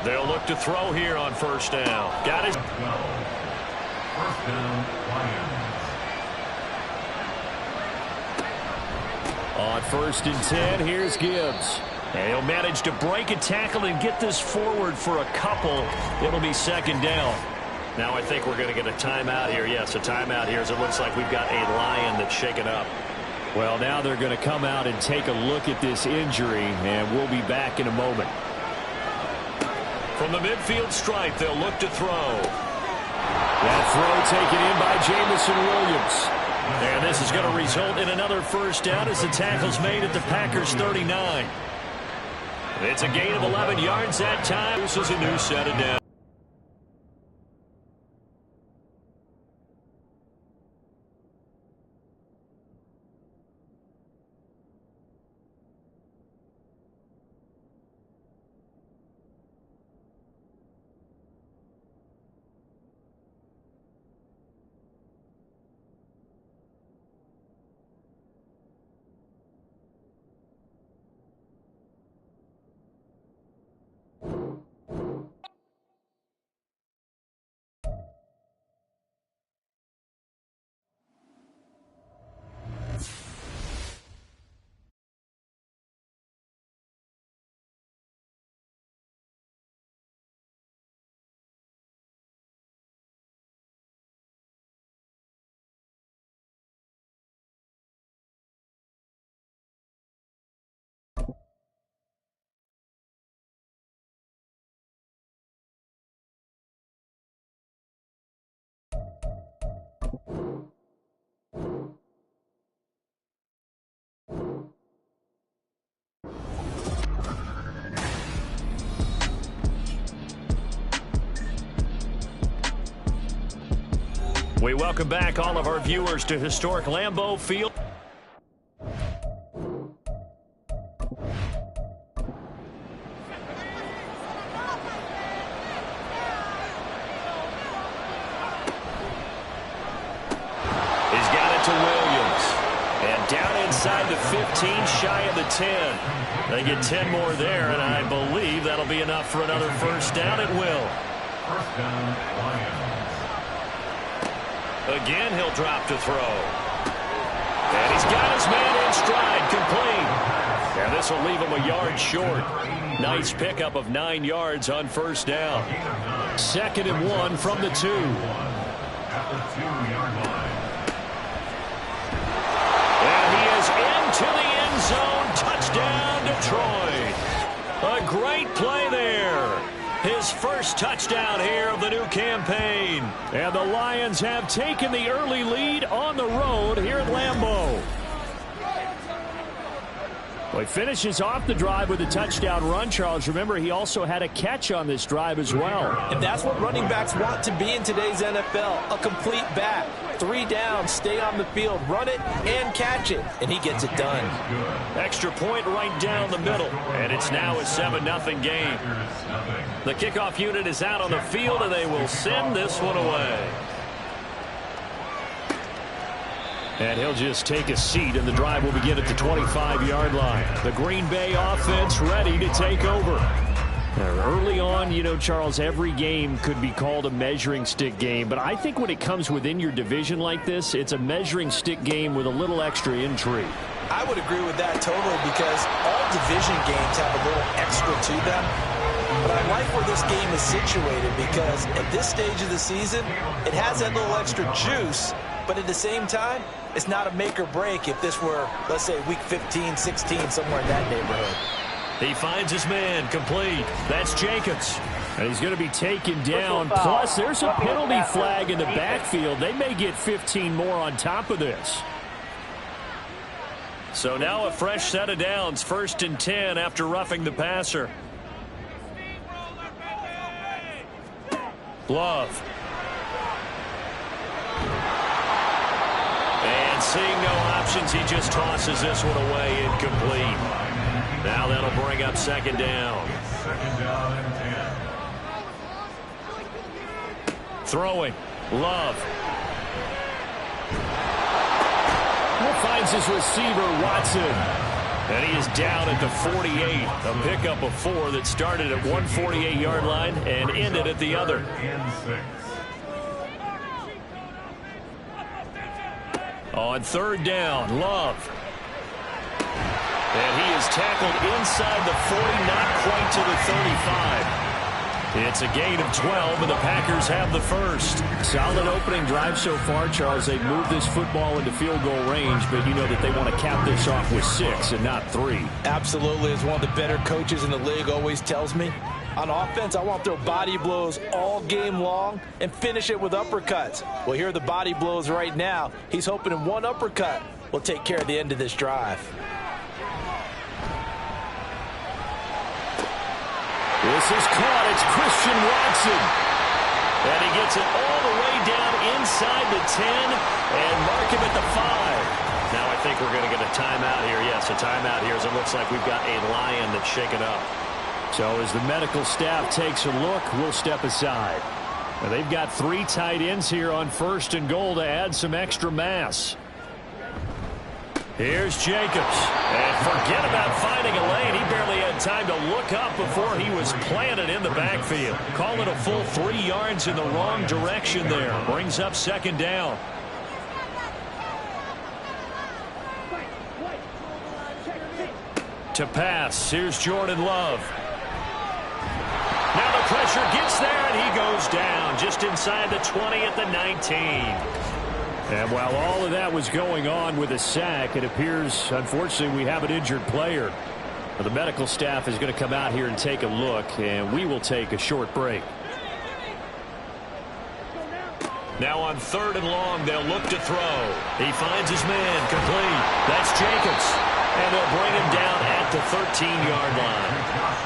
They'll look to throw here on first down. Got it. First down, Lions. On 1st and 10, here's Gibbs. And he'll manage to break a tackle and get this forward for a couple. It'll be 2nd down. Now I think we're going to get a timeout here. Yes, a timeout here as it looks like we've got a Lion that's shaken up. Well, now they're going to come out and take a look at this injury, and we'll be back in a moment. From the midfield stripe, they'll look to throw. That throw taken in by Jamison Williams. And this is going to result in another first down as the tackle's made at the Packers 39. It's a gain of 11 yards that time. This is a new set of downs. We welcome back all of our viewers to historic Lambeau Field. He's got it to Williams. And down inside the 15, shy of the 10. They get 10 more there, and I believe that'll be enough for another first down. It will. First down, Lions. Again, he'll drop to throw. And he's got his man in stride, complete. And this will leave him a yard short. Nice pickup of 9 yards on first down. 2nd and 1 from the 2. At the 2-yard line. And he is into the end zone. Touchdown, Detroit. A great play there. His first touchdown here of the new campaign. And the Lions have taken the early lead on the road here at Lambeau. Well, he finishes off the drive with a touchdown run, Charles. Remember, he also had a catch on this drive as well. And that's what running backs want to be in today's NFL, a complete back. 3 down, stay on the field, run it, and catch it. And he gets it done. Extra point right down the middle. And it's now a 7-0 game. The kickoff unit is out on the field, and they will send this one away. And he'll just take a seat, and the drive will begin at the 25-yard line. The Green Bay offense ready to take over. Early on, you know, Charles, every game could be called a measuring stick game. But I think when it comes within your division like this, it's a measuring stick game with a little extra intrigue. I would agree with that totally because all division games have a little extra to them. But I like where this game is situated because at this stage of the season, it has that little extra juice. But at the same time, it's not a make or break if this were, let's say, week 15, 16, somewhere in that neighborhood. He finds his man complete. That's Jacobs. And he's going to be taken down. Plus, there's a penalty flag in the backfield. They may get 15 more on top of this. So now a fresh set of downs. 1st and 10 after roughing the passer. Love. And seeing no options, he just tosses this one away incomplete. Now that'll bring up 2nd down. 2nd down and 10. Throwing. Love. Finds his receiver, Watson. And he is down at the 48. A pickup of 4 that started at one 48-yard line and ended at the other. On third down, Love. And he is tackled inside the 40, not quite to the 35. It's a gain of 12, and the Packers have the first. Solid opening drive so far, Charles. They've moved this football into field goal range, but you know that they want to cap this off with 6 and not 3. Absolutely. As one of the better coaches in the league always tells me, on offense, I want to throw body blows all game long and finish it with uppercuts. Well, here are the body blows right now. He's hoping in one uppercut will take care of the end of this drive. This is caught. It's Christian Watson. And he gets it all the way down inside the 10 and mark him at the 5. Now I think we're going to get a timeout here. Yes, a timeout here as it looks like we've got a Lion that's shaken up. So as the medical staff takes a look, we'll step aside. Now they've got 3 tight ends here on 1st and goal to add some extra mass. Here's Jacobs. And forget about finding a lane. He barely had time to look up before he was planted in the backfield. Call it a full 3 yards in the wrong direction there. Brings up 2nd down. To pass. Here's Jordan Love. Now the pressure gets there, and he goes down just inside the 20 at the 19. And while all of that was going on with a sack, it appears, unfortunately, we have an injured player. The medical staff is going to come out here and take a look, and we will take a short break. Now on 3rd and long, they'll look to throw. He finds his man, complete. That's Jacobs. And they'll bring him down at the 13-yard line.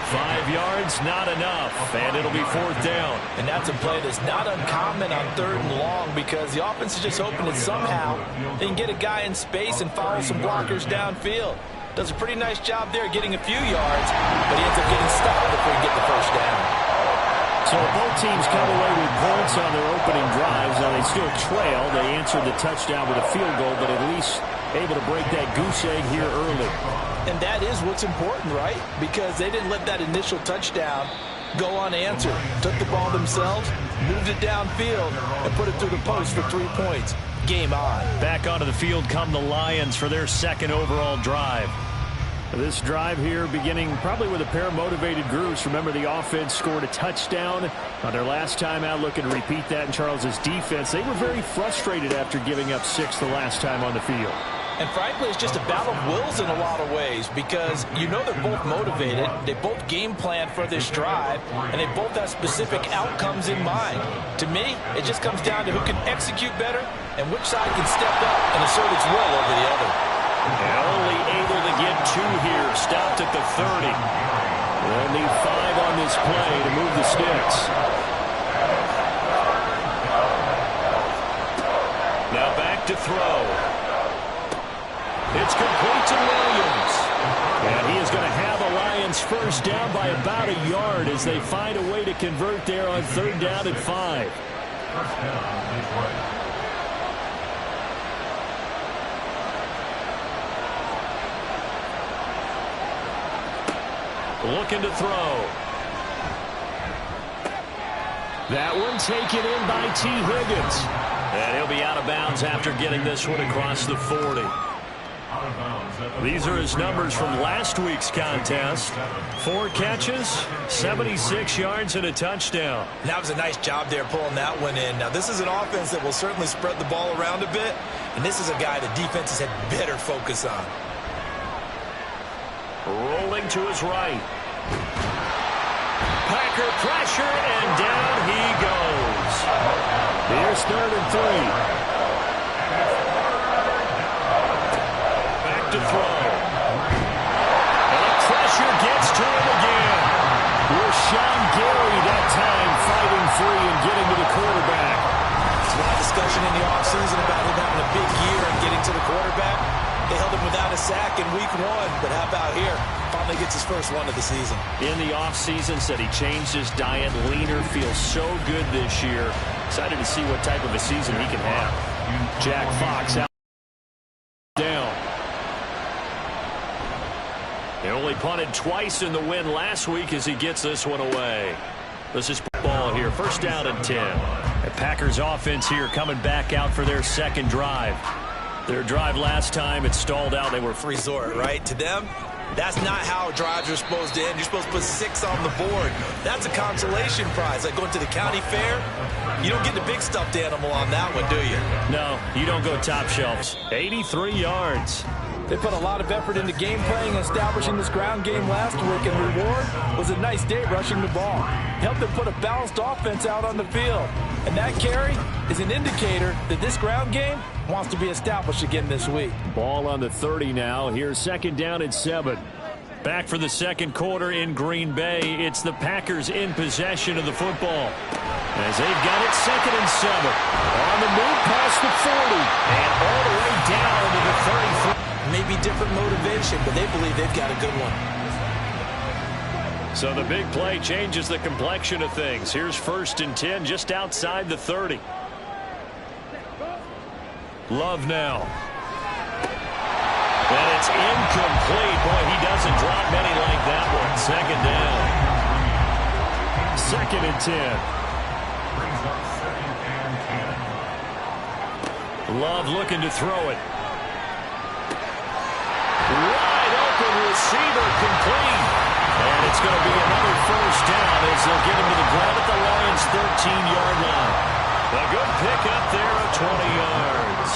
5 yards, not enough, and it'll be 4th down. And that's a play that's not uncommon on 3rd and long because the offense is just hoping that somehow they can get a guy in space and follow some blockers downfield. Does a pretty nice job there getting a few yards, but he ends up getting stopped before he get the 1st down. So both teams come away with points on their opening drives. Now they still trail. They answered the touchdown with a field goal, but at least able to break that goose egg here early. And that is what's important, right? Because they didn't let that initial touchdown go unanswered. Took the ball themselves, moved it downfield, and put it through the post for 3 points. Game on. Back onto the field come the Lions for their 2nd overall drive. This drive here beginning probably with a pair of motivated groups. Remember, the offense scored a touchdown on their last time out, looking to repeat that in Charles's defense. They were very frustrated after giving up 6 the last time on the field. And frankly, it's just a battle of wills in a lot of ways because you know they're both motivated, they both game plan for this drive, and they both have specific outcomes in mind. To me, it just comes down to who can execute better and which side can step up and assert its will over the other. And only able to get 2 here, stopped at the 30. They'll need 5 on this play to move the sticks. Now back to throw. It's complete to Williams. And he is going to have a Lions 1st down by about a yard as they find a way to convert there on 3rd down and 5. 1st down, Detroit. Looking to throw. That one taken in by T. Higgins. And he'll be out of bounds after getting this one across the 40. These are his numbers from last week's contest. 4 catches, 76 yards, and a touchdown. That was a nice job there pulling that one in. Now, this is an offense that will certainly spread the ball around a bit, and this is a guy the defenses had better focus on. Rolling to his right. Packer pressure, and down he goes. Here's 3rd and 3. Back to throw. And the pressure gets to him again. Rashawn Gary that time fighting free and getting to the quarterback. There's a lot of discussion in the offseason about him having a big year and getting to the quarterback. They held him without a sack in week 1, but how about here? Finally gets his first one of the season. In the offseason, said he changed his diet, leaner, feels so good this year. Excited to see what type of a season he can have. Jack Fox out down. Only punted twice in the win last week as he gets this one away. This is ball here. First down and 10. The Packers offense here coming back out for their second drive. Their drive last time, it stalled out. They were resort, right? To them, that's not how drives are supposed to end. You're supposed to put 6 on the board. That's a consolation prize. Like going to the county fair, you don't get the big stuffed animal on that one, do you? No, you don't go top shelves. 83 yards. They put a lot of effort into game playing and establishing this ground game last week, and the reward was a nice day rushing the ball. Helped them put a balanced offense out on the field. And that carry is an indicator that this ground game wants to be established again this week. Ball on the 30 now. Here's second down and 7. Back for the second quarter in Green Bay. It's the Packers in possession of the football, as they've got it second and 7. On the move past the 40 and all the way down to the 33. Maybe different motivation, but they believe they've got a good one. So the big play changes the complexion of things. Here's first and 10 just outside the 30. Love now. And it's incomplete. Boy, he doesn't drop many like that one. Second down. Second and 10. Love looking to throw it. Wide open receiver, complete. And it's going to be another first down as they'll get him to the ground at the Lions' 13-yard line. A good pick up there of 20 yards.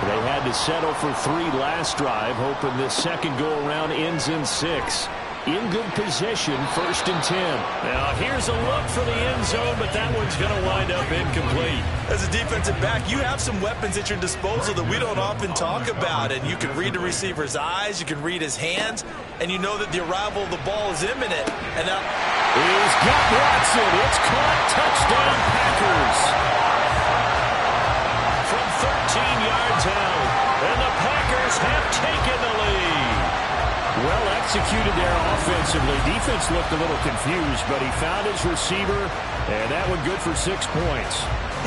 They had to settle for 3 last drive, hoping this second go-around ends in 6. In good position, first and 10. Now, here's a look for the end zone, but that one's going to wind up incomplete. As a defensive back, you have some weapons at your disposal that we don't often talk about. And you can read the receiver's eyes, you can read his hands, and you know that the arrival of the ball is imminent. And now he's got Watson. It's caught. Touchdown, Packers. From 13 yards out, and the Packers have taken the lead. Well executed there offensively. Defense looked a little confused, but he found his receiver, and that one good for 6 points.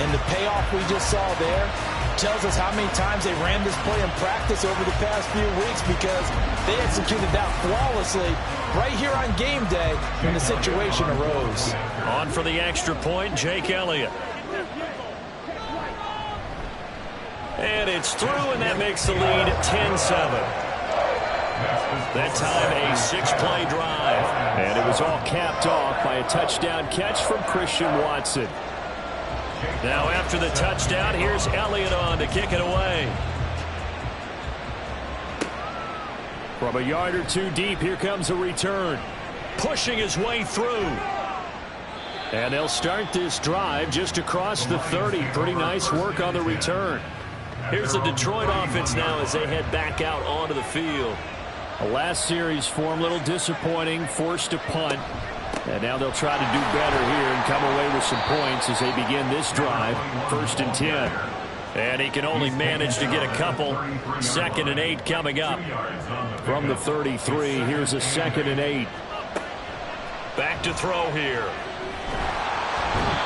And the payoff we just saw there tells us how many times they ran this play in practice over the past few weeks, because they executed that flawlessly right here on game day when the situation arose. On for the extra point, Jake Elliott. And it's through, and that makes the lead 10-7. That time a 6-play drive. And it was all capped off by a touchdown catch from Christian Watson. Now after the touchdown, here's Elliott on to kick it away. From a yard or 2 deep, here comes a return. Pushing his way through. And they'll start this drive just across the 30. Pretty nice work on the return. Here's the Detroit offense now as they head back out onto the field. The last series for him, a little disappointing, forced to punt. And now they'll try to do better here and come away with some points as they begin this drive. First and 10. And he can only manage to get a couple. Second and 8 coming up. From the 33, here's a second and 8. Back to throw here.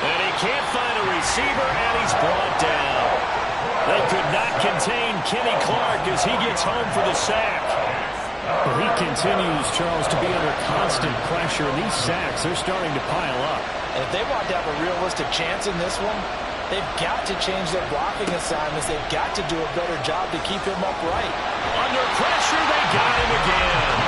And he can't find a receiver, and he's brought down. They could not contain Kenny Clark as he gets home for the sack. Well, he continues, Charles, to be under constant pressure. And these sacks, they're starting to pile up. And if they want to have a realistic chance in this one, they've got to change their blocking assignments. They've got to do a better job to keep him upright. Under pressure, they got him again.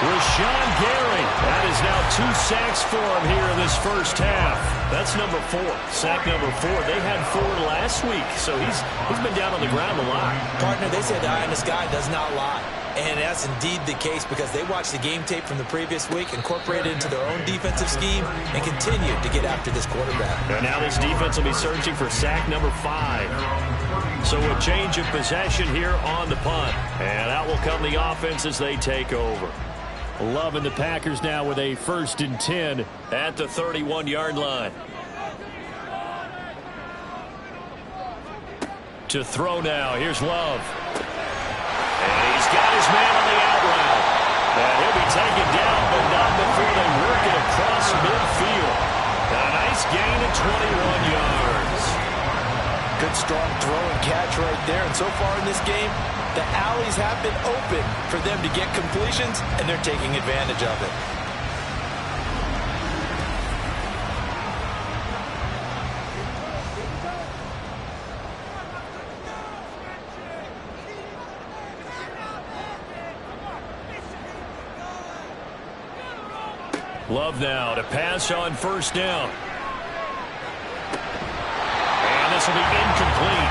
Rashawn Gary. That is now 2 sacks for him here in this first half. That's number 4. Sack number 4. They had 4 last week, so he's been down on the ground a lot. Partner, they say the eye in the sky does not lie. And that's indeed the case, because they watched the game tape from the previous week, incorporated it into their own defensive scheme, and continued to get after this quarterback. And now this defense will be searching for sack number 5. So a change of possession here on the punt. And out will come the offense as they take over. Loving the Packers now with a first and 10 at the 31-yard line. To throw now. Here's Love. And he's got his man on the out route. And he'll be taken down, but not before they work it across midfield. A nice gain of 21 yards. Good strong throw and catch right there. And so far in this game, The alleys have been open for them to get completions, and they're taking advantage of it. Love now to pass on first down. And this will be incomplete.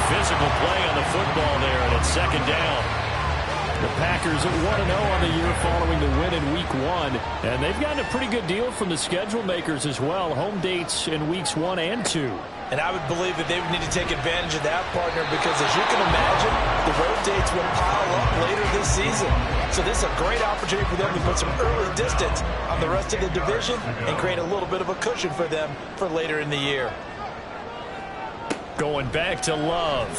Physical play on the football there, and it's second down. The Packers at 1-0 on the year following the win in Week 1. And they've gotten a pretty good deal from the schedule makers as well. Home dates in Weeks 1 and 2. And I would believe that they would need to take advantage of that, partner, because as you can imagine, the road dates will pile up later this season. So this is a great opportunity for them to put some early distance on the rest of the division and create a little bit of a cushion for them for later in the year. Going back to Love.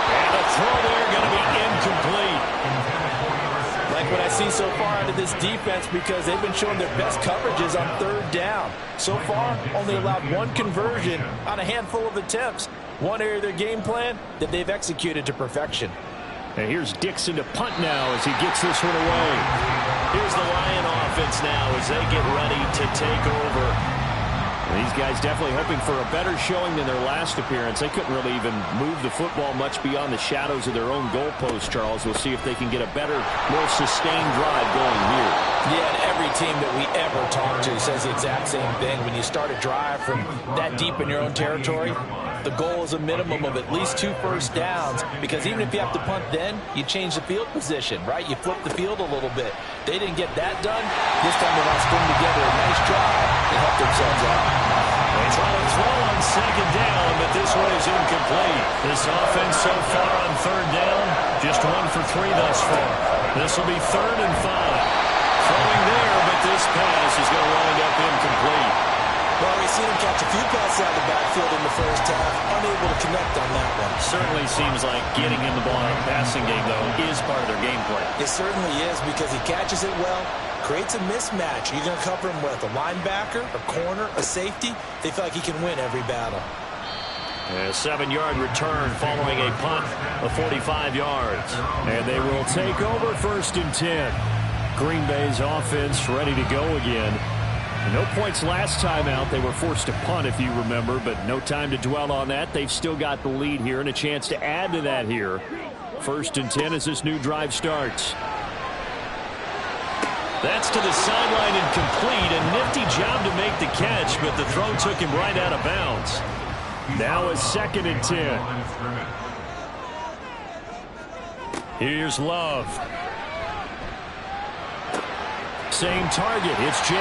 And the throw there going to be incomplete. Like what I see so far out of this defense, because they've been showing their best coverages on third down. So far, only allowed one conversion on a handful of attempts. One area of their game plan that they've executed to perfection. And here's Dixon to punt now as he gets this one away. Here's the Lion offense now as they get ready to take over. These guys definitely hoping for a better showing than their last appearance. They couldn't really even move the football much beyond the shadows of their own goalpost, Charles. We'll see if they can get a better, more sustained drive going here. Yeah, and every team that we ever talk to says the exact same thing. When you start a drive from that deep in your own territory, the goal is a minimum of at least 2 first downs, because even if you have to punt then, you change the field position, right? You flip the field a little bit. They didn't get that done. This time they want to string together a nice drive and help themselves out. They try to throw on second down, but this one is incomplete. This offense so far on third down, just 1 for 3 thus far. This will be 3rd and 5. Throwing there, but this pass is going to wind up incomplete. Well, we've seen him catch a few passes out of the backfield in the first half, unable to connect on that one. Certainly seems like getting in the ball in the passing game, though, is part of their game plan. It certainly is, because he catches it well, creates a mismatch. You're going to cover him with a linebacker, a corner, a safety. They feel like he can win every battle. A 7-yard return following a punt of 45 yards. And they will take over 1st and 10. Green Bay's offense ready to go again. No points last time out. They were forced to punt, if you remember, but no time to dwell on that. They've still got the lead here and a chance to add to that here. 1st and 10 as this new drive starts. That's to the sideline and complete. A nifty job to make the catch, but the throw took him right out of bounds. Now a 2nd and 10. Here's Love. Same target. It's Jay.